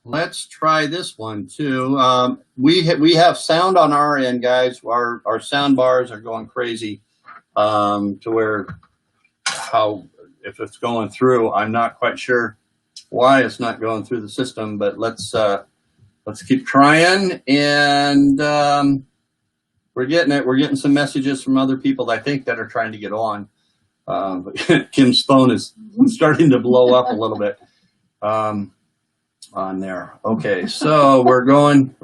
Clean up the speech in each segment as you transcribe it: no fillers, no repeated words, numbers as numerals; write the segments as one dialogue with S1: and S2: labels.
S1: Let's try this one too. We have sound on our end, guys. Our sound bars are going crazy to where if it's going through, I'm not quite sure why it's not going through the system. But let's keep trying, and we're getting it. We're getting some messages from other people, I think, that are trying to get on. But Kim's phone is starting to blow up a little bit. On there. Okay, so we're going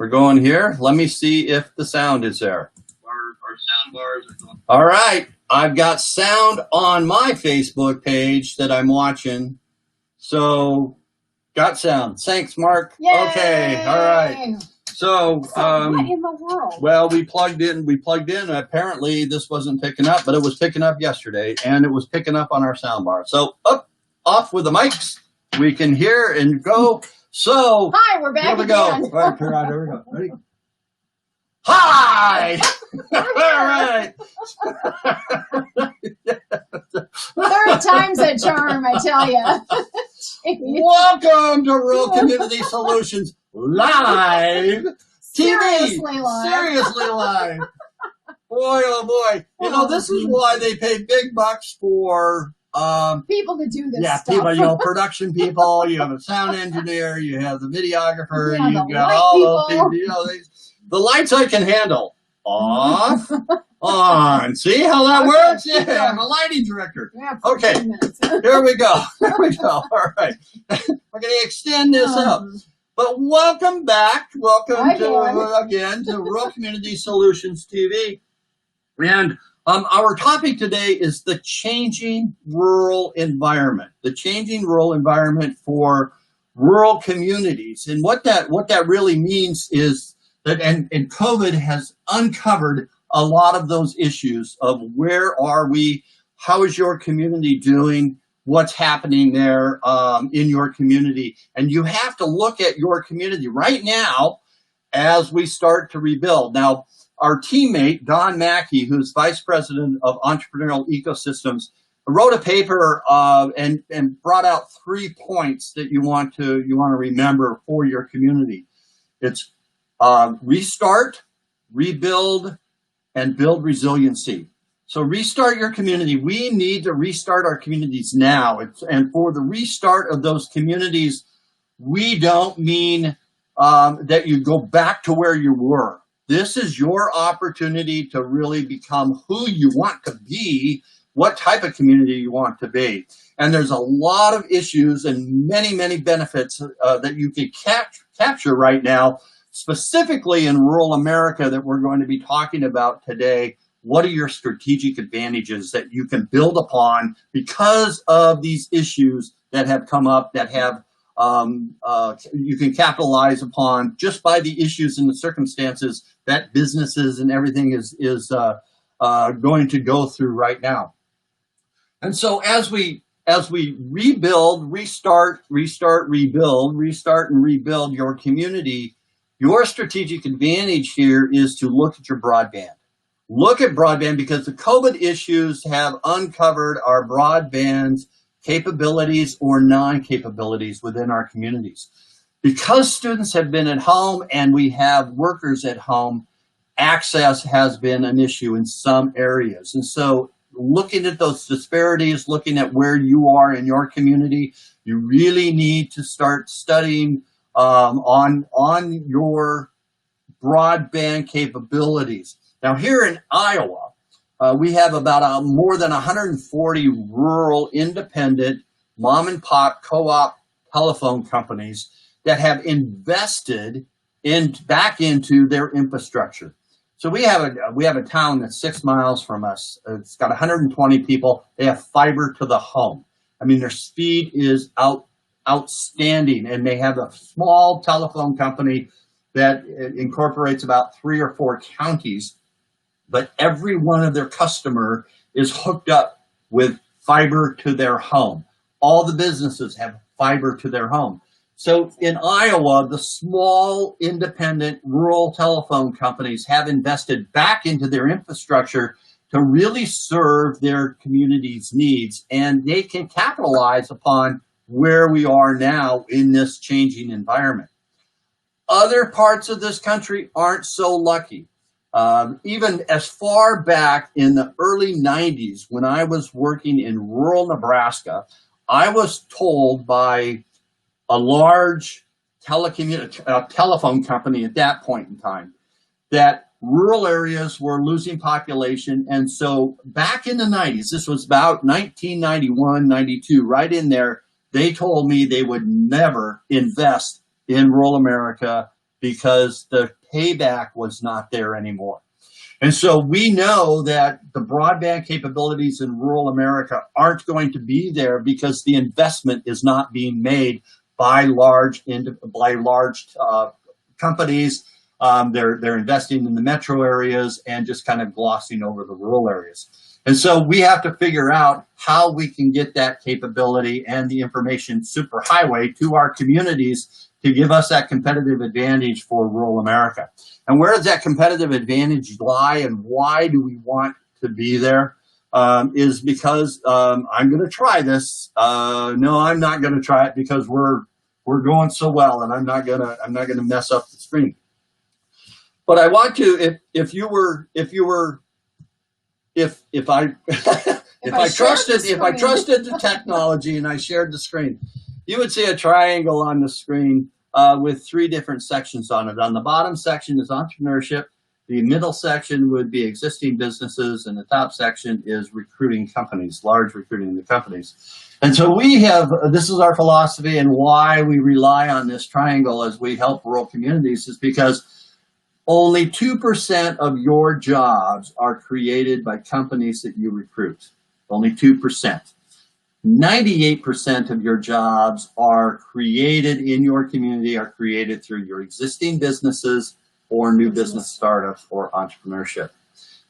S1: here. Let me see if the sound is there. Our sound bars are going. All right, I've got sound on my Facebook page that I'm watching. So got sound. Thanks, Mark.
S2: Yay!
S1: Okay, all right. So
S2: what in the world?
S1: Well, we plugged in. Apparently this wasn't picking up, but it was picking up yesterday, and it was picking up on our sound bar. So off with the mics. We can hear and go. So
S2: hi, we're back.
S1: Here we
S2: again.
S1: go. All right, turn on. Here we go. Ready? Hi. All right.
S2: Third time's a charm, I tell you.
S1: Welcome to Rural Community Solutions Live TV.
S2: Seriously live.
S1: Seriously live. Boy, oh boy. You know, this is why they pay big bucks for
S2: people to do this stuff.
S1: People, production people, you have a sound engineer, you have the videographer,
S2: yeah,
S1: you've got all those people, the lights I can handle. Off, on. See how that works? Yeah, I'm a lighting director.
S2: Yeah,
S1: okay, here we go. All right. We're going to extend this up. But welcome back. Welcome to Rural Community Solutions TV. And our topic today is the changing rural environment, for rural communities. And what that really means is that, and COVID has uncovered a lot of those issues of where are we, how is your community doing, what's happening there in your community. And you have to look at your community right now as we start to rebuild. Now, our teammate, Don Mackey, who's Vice President of Entrepreneurial Ecosystems, wrote a paper and brought out 3 points that you want to remember for your community. It's restart, rebuild, and build resiliency. So restart your community. We need to restart our communities now. And for the restart of those communities, we don't mean that you go back to where you were. This is your opportunity to really become who you want to be, what type of community you want to be. And there's a lot of issues and many, many benefits that you can capture right now, specifically in rural America, that we're going to be talking about today. What are your strategic advantages that you can build upon because of these issues that have come up, that have you can capitalize upon just by the issues and the circumstances that businesses and everything is going to go through right now. And so as we rebuild, restart, rebuild your community, your strategic advantage here is to look at your broadband. Look at broadband, because the COVID issues have uncovered our broadband's capabilities or non-capabilities within our communities. Because students have been at home and we have workers at home, access has been an issue in some areas. And so looking at those disparities, looking at where you are in your community, you really need to start studying on your broadband capabilities. Now here in Iowa, we have about more than 140 rural independent mom and pop co-op telephone companies that have invested back into their infrastructure. So we have a town that's 6 miles from us. It's got 120 people. They have fiber to the home. I mean, their speed is outstanding, and they have a small telephone company that incorporates about 3 or 4 counties. But every one of their customer is hooked up with fiber to their home. All the businesses have fiber to their home. So in Iowa, the small independent rural telephone companies have invested back into their infrastructure to really serve their community's needs, and they can capitalize upon where we are now in this changing environment. Other parts of this country aren't so lucky. Even as far back in the early 90s, when I was working in rural Nebraska, I was told by a large telephone company at that point in time that rural areas were losing population. And so back in the 90s, this was about 1991, 92, right in there, they told me they would never invest in rural America because the payback was not there anymore. And so we know that the broadband capabilities in rural America aren't going to be there because the investment is not being made by large companies. They're investing in the metro areas and just kind of glossing over the rural areas. And so we have to figure out how we can get that capability and the information superhighway to our communities to give us that competitive advantage for rural America. And where does that competitive advantage lie and why do we want to be there? Is because I'm going to try this. No, I'm not going to try it because we're going so well, and I'm not going to mess up the screen. But I want to, if I trusted the technology and I shared the screen, you would see a triangle on the screen with 3 different sections on it. On the bottom section is entrepreneurship. The middle section would be existing businesses, and the top section is recruiting companies, large recruiting companies. And so this is our philosophy, and why we rely on this triangle as we help rural communities is because only 2% of your jobs are created by companies that you recruit. Only 2%. 98% of your jobs are created in your community, are created through your existing businesses or new business startups or entrepreneurship.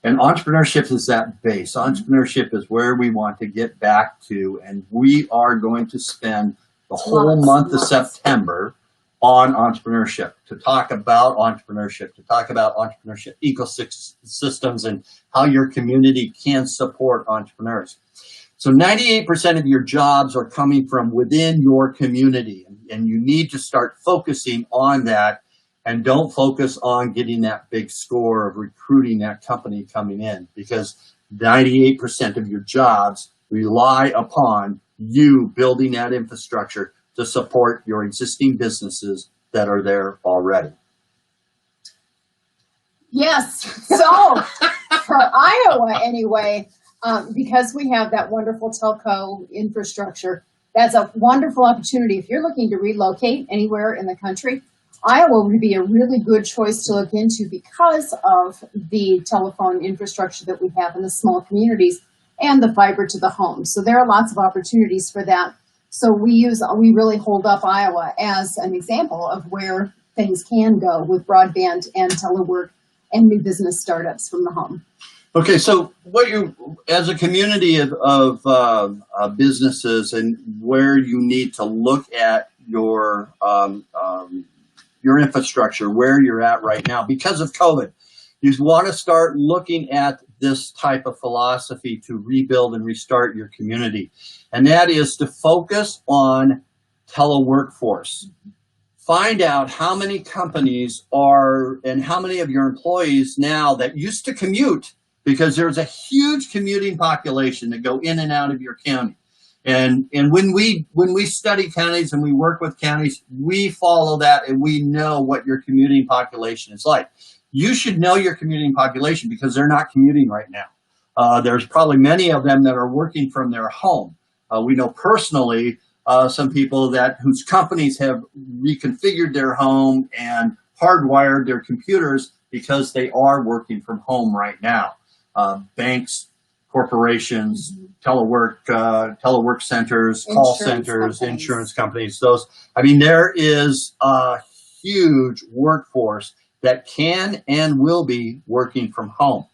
S1: And entrepreneurship is that base. Entrepreneurship is where we want to get back to, and we are going to spend the whole month of September on entrepreneurship, to talk about entrepreneurship ecosystems and how your community can support entrepreneurs. So 98% of your jobs are coming from within your community, and you need to start focusing on that, and don't focus on getting that big score of recruiting that company coming in, because 98% of your jobs rely upon you building that infrastructure to support your existing businesses that are there already.
S2: Yes. So for Iowa, anyway, because we have that wonderful telco infrastructure, that's a wonderful opportunity. If you're looking to relocate anywhere in the country, Iowa would be a really good choice to look into because of the telephone infrastructure that we have in the small communities and the fiber to the home. So there are lots of opportunities for that. So we really hold up Iowa as an example of where things can go with broadband and telework and new business startups from the home.
S1: Okay, so as a community of businesses, and where you need to look at your infrastructure, where you're at right now because of COVID, you want to start looking at this type of philosophy to rebuild and restart your community. And that is to focus on teleworkforce. Find out how many companies and how many of your employees now that used to commute, because there's a huge commuting population that go in and out of your county. And when we study counties and we work with counties, we follow that and we know what your commuting population is like. You should know your commuting population because they're not commuting right now. There's probably many of them that are working from their home. We know personally some people whose companies have reconfigured their home and hardwired their computers because they are working from home right now. Banks, corporations, telework centers, call centers, insurance companies. There is a huge workforce that can and will be working from home.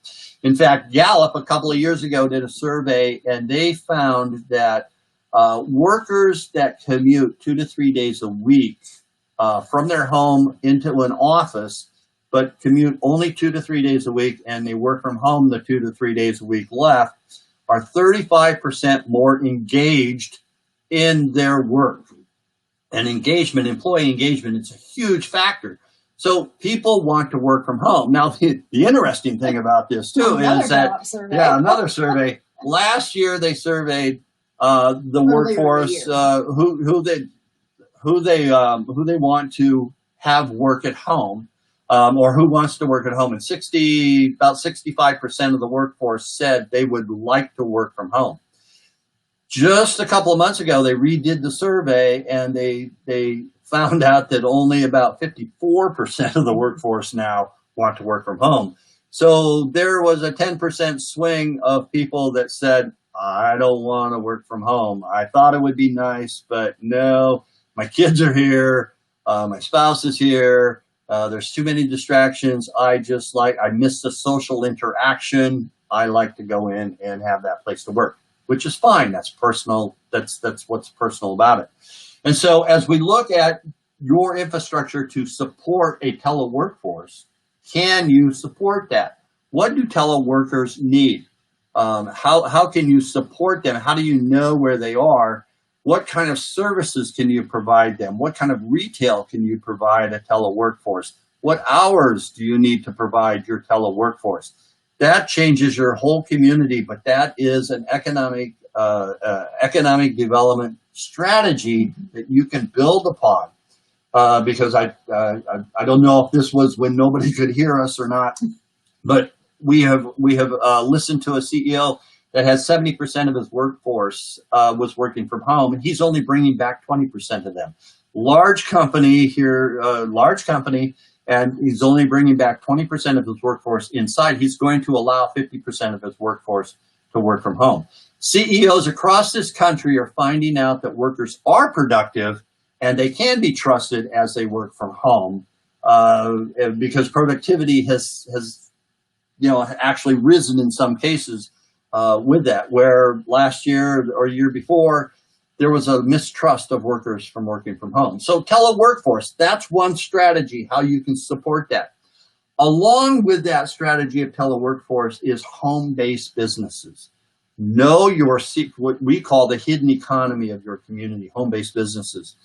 S1: In fact, Gallup a couple of years ago did a survey, and they found that workers that commute 2 to 3 days a week from their home into an office, but commute only 2 to 3 days a week, and they work from home the 2 to 3 days a week left, are 35% more engaged in their work. And employee engagement, it's a huge factor. So people want to work from home. Now, the interesting thing about this too is that, another survey. Last year they surveyed the workforce who they want to have work at home, or who wants to work at home. And about 65% of the workforce said they would like to work from home. Just a couple of months ago, they redid the survey, and they found out that only about 54% of the workforce now want to work from home. So there was a 10% swing of people that said, I don't want to work from home. I thought it would be nice, but no, my kids are here. My spouse is here. There's too many distractions. I miss the social interaction. I like to go in and have that place to work, which is fine. That's personal. That's what's personal about it. And so as we look at your infrastructure to support a teleworkforce, can you support that? What do teleworkers need? How can you support them? How do you know where they are? What kind of services can you provide them? What kind of retail can you provide a teleworkforce? What hours do you need to provide your teleworkforce? That changes your whole community, but that is an economic development strategy that you can build upon. Because I don't know if this was when nobody could hear us or not, but we have listened to a CEO that has 70% of his workforce was working from home, and he's only bringing back 20% of them. Large company, and he's only bringing back 20% of his workforce inside. He's going to allow 50% of his workforce to work from home. CEOs across this country are finding out that workers are productive and they can be trusted as they work from home, because productivity has actually risen in some cases with that, where last year or year before, there was a mistrust of workers from working from home. So teleworkforce, that's one strategy, how you can support that. Along with that strategy of teleworkforce is home-based businesses. Know what we call the hidden economy of your community, home-based businesses.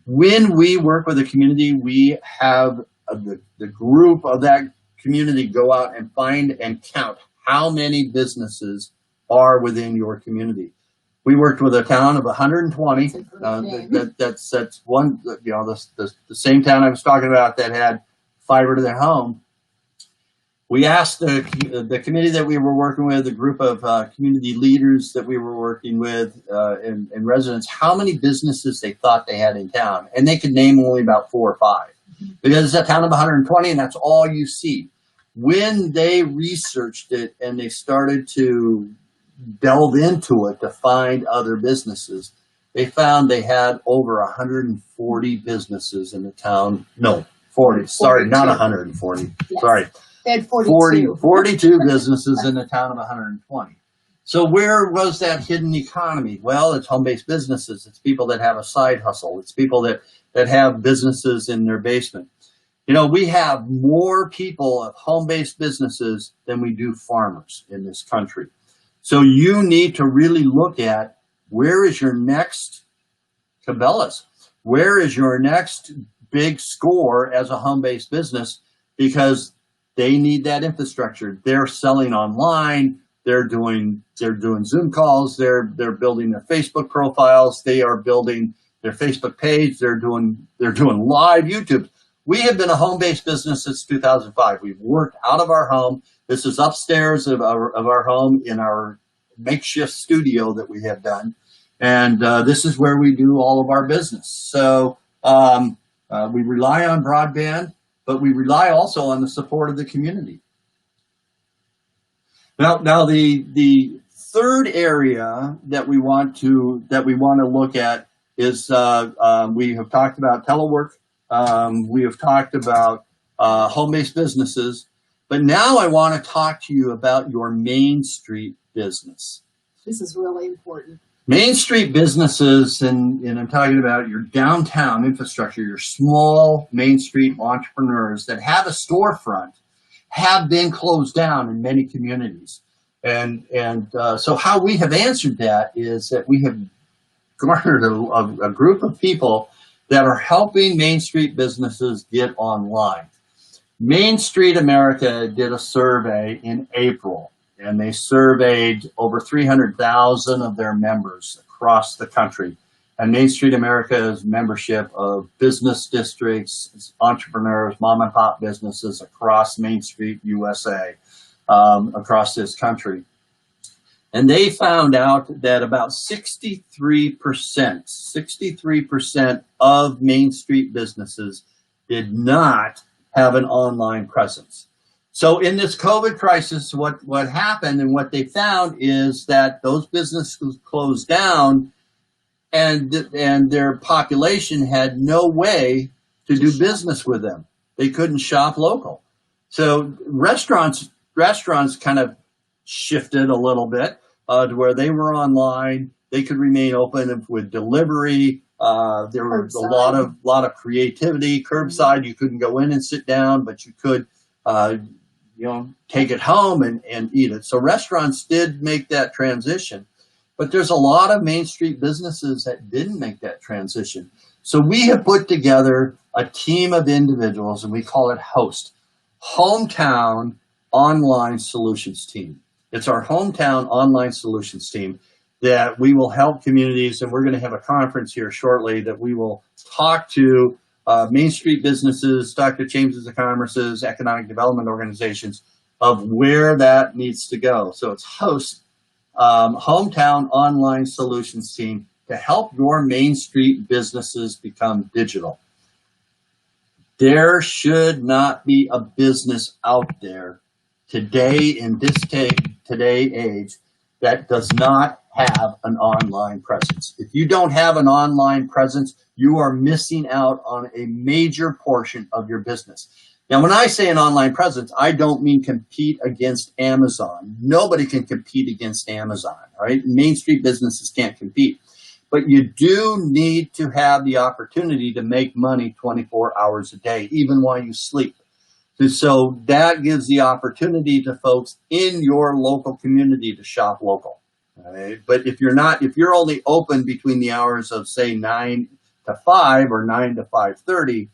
S1: When we work with a community, we have the group of that community go out and find and count how many businesses are within your community. We worked with a town of 120. That's one, the same town I was talking about that had fiber to their home. We asked the committee that we were working with, the group of community leaders that we were working with, and residents, how many businesses they thought they had in town, and they could name only about 4 or 5, because it's a town of 120, and that's all you see. When they researched it and they started to delve into it to find other businesses, they found they had over 140 businesses in the town. No, 40. Sorry, not 140. Yes. Sorry.
S2: They had 42.
S1: 42 businesses in a town of 120. So where was that hidden economy? Well, it's home-based businesses. It's people that have a side hustle. It's people that have businesses in their basement. We have more people of home-based businesses than we do farmers in this country. So you need to really look at, where is your next Cabela's? Where is your next big score as a home-based business? Because they need that infrastructure. They're selling online. They're doing Zoom calls. They're building their Facebook profiles. They are building their Facebook page. They're doing live YouTube. We have been a home-based business since 2005. We've worked out of our home. This is upstairs of our home in our makeshift studio that we have done, and this is where we do all of our business. So we rely on broadband, but we rely also on the support of the community. Now the third area that we want to look at is we have talked about telework. We have talked about home-based businesses, but now I want to talk to you about your Main Street business.
S2: This is really important.
S1: Main Street businesses, and I'm talking about your downtown infrastructure, your small Main Street entrepreneurs that have a storefront, have been closed down in many communities. And so how we have answered that is that we have garnered a group of people that are helping Main Street businesses get online. Main Street America did a survey in April, and they surveyed over 300,000 of their members across the country. And Main Street America's membership of business districts, entrepreneurs, mom and pop businesses across Main Street, USA, across this country. And they found out that about 63% of Main Street businesses did not have an online presence. So in this COVID crisis, what happened and what they found is that those businesses closed down, and their population had no way to do business with them. They couldn't shop local. So restaurants kind of shifted a little bit to where they were online. They could remain open with delivery. There was a lot of creativity. Curbside, you couldn't go in and sit down, but you could take it home and eat it. So restaurants did make that transition. But there's a lot of Main Street businesses that didn't make that transition. So we have put together a team of individuals, and we call it HOST, Hometown Online Solutions Team. It's our Hometown Online Solutions Team that we will help communities, and we're going to have a conference here shortly that we will talk to Main Street businesses, talk to chambers of commerce's, economic development organizations of where that needs to go. So it's HOST, Hometown Online Solutions Team, to help your Main Street businesses become digital. There should not be a business out there today in this today age that does not have an online presence. If you don't have an online presence, you are missing out on a major portion of your business. Now, when I say an online presence, I don't mean compete against Amazon. Nobody can compete against Amazon, right? Main Street businesses can't compete. But you do need to have the opportunity to make money 24 hours a day, even while you sleep. So that gives the opportunity to folks in your local community to shop local. Right? But if you're only open between the hours of, say, 9 to 5 or 9 to 5:30,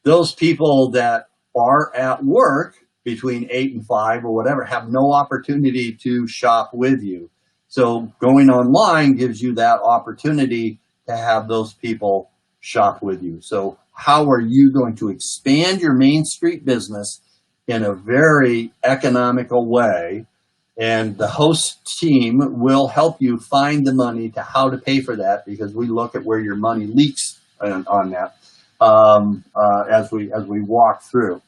S1: those people that are at work between 8 and 5 or whatever have no opportunity to shop with you. So going online gives you that opportunity to have those people shop with you. So how are you going to expand your Main Street business in a very economical way? And the HOST team will help you find the money to how to pay for that, because we look at where your money leaks on that as we walk through.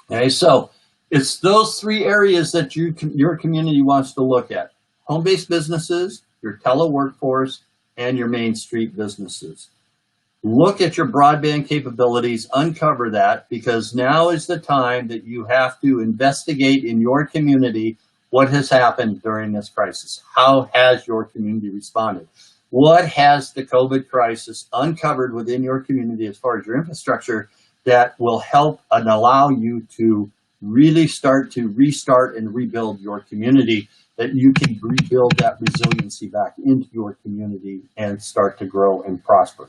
S1: Okay, so it's those three areas that your community wants to look at: home-based businesses, your teleworkforce, and your Main Street businesses. Look at your broadband capabilities, uncover that, because now is the time that you have to investigate in your community what has happened during this crisis. How has your community responded? What has the COVID crisis uncovered within your community as far as your infrastructure that will help and allow you to really start to restart and rebuild your community, that you can rebuild that resiliency back into your community and start to grow and prosper.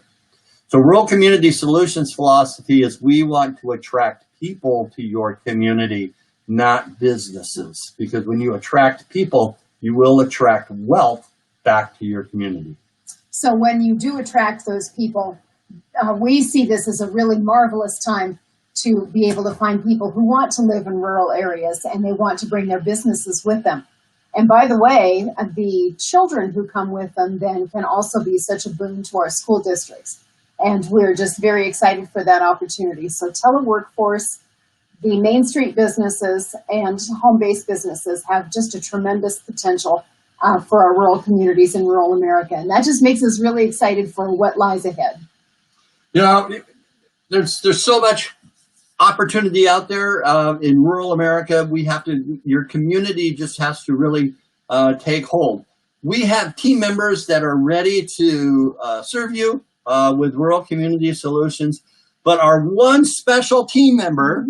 S1: So Rural Community Solutions philosophy is we want to attract people to your community, not businesses, because when you attract people, you will attract wealth back to your community.
S2: So when you do attract those people, we see this as a really marvelous time to be able to find people who want to live in rural areas and they want to bring their businesses with them. And by the way, the children who come with them then can also be such a boon to our school districts. And we're just very excited for that opportunity. So teleworkforce, the Main Street businesses, and home-based businesses have just a tremendous potential for our rural communities in rural America. And that just makes us really excited for what lies ahead.
S1: You know, there's so much opportunity out there in rural America. Your community just has to really take hold. We have team members that are ready to serve you with Rural Community Solutions, but our one special team member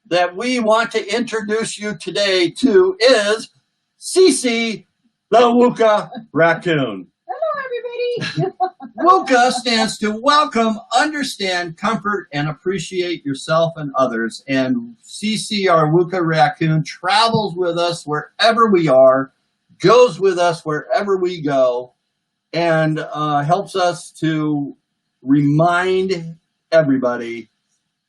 S1: that we want to introduce you today to is Cece the Wooka Raccoon.
S2: Hello, everybody.
S1: WUCA stands to welcome, understand, comfort, and appreciate yourself and others. And CC, our WUCA raccoon, travels with us wherever we are, goes with us wherever we go, and helps us to remind everybody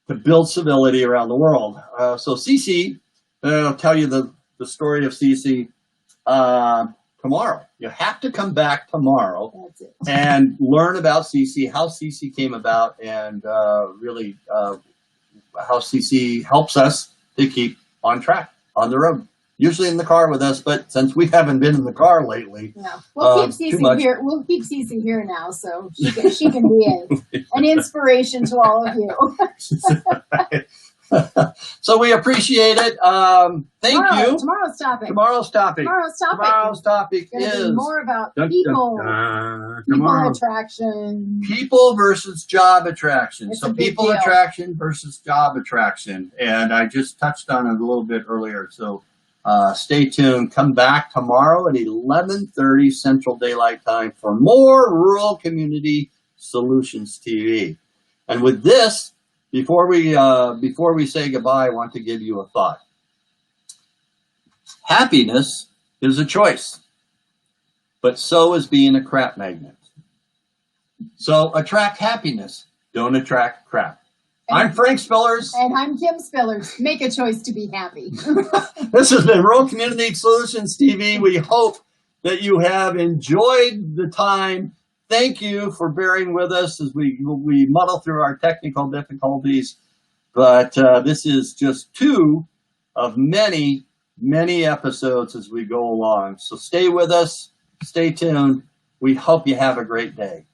S1: to build civility around the world. So CC, I'll tell you the story of CC tomorrow. You have to come back tomorrow and learn about CC, how CC came about, and really how CC helps us to keep on track, on the road. Usually in the car with us, but since we haven't been in the car lately,
S2: we'll keep CC here. We'll keep CC here now, so she can be an inspiration to all of you.
S1: So we appreciate it. Thank you.
S2: Tomorrow's topic.
S1: Tomorrow's topic is
S2: more about people attraction.
S1: People versus job attraction.
S2: It's
S1: so
S2: a big
S1: people
S2: deal.
S1: attraction versus job attraction. And I just touched on it a little bit earlier. So stay tuned. Come back tomorrow at 11:30 Central Daylight Time for more Rural Community Solutions TV. And with this, before we say goodbye, I want to give you a thought. Happiness is a choice, but so is being a crap magnet. So attract happiness, don't attract crap. I'm Frank Spillers.
S2: And I'm Kim Spillers. Make a choice to be happy.
S1: This has been Rural Community Solutions TV. We hope that you have enjoyed the time. Thank you for bearing with us as we muddle through our technical difficulties. But this is just two of many, many episodes as we go along. So stay with us. Stay tuned. We hope you have a great day.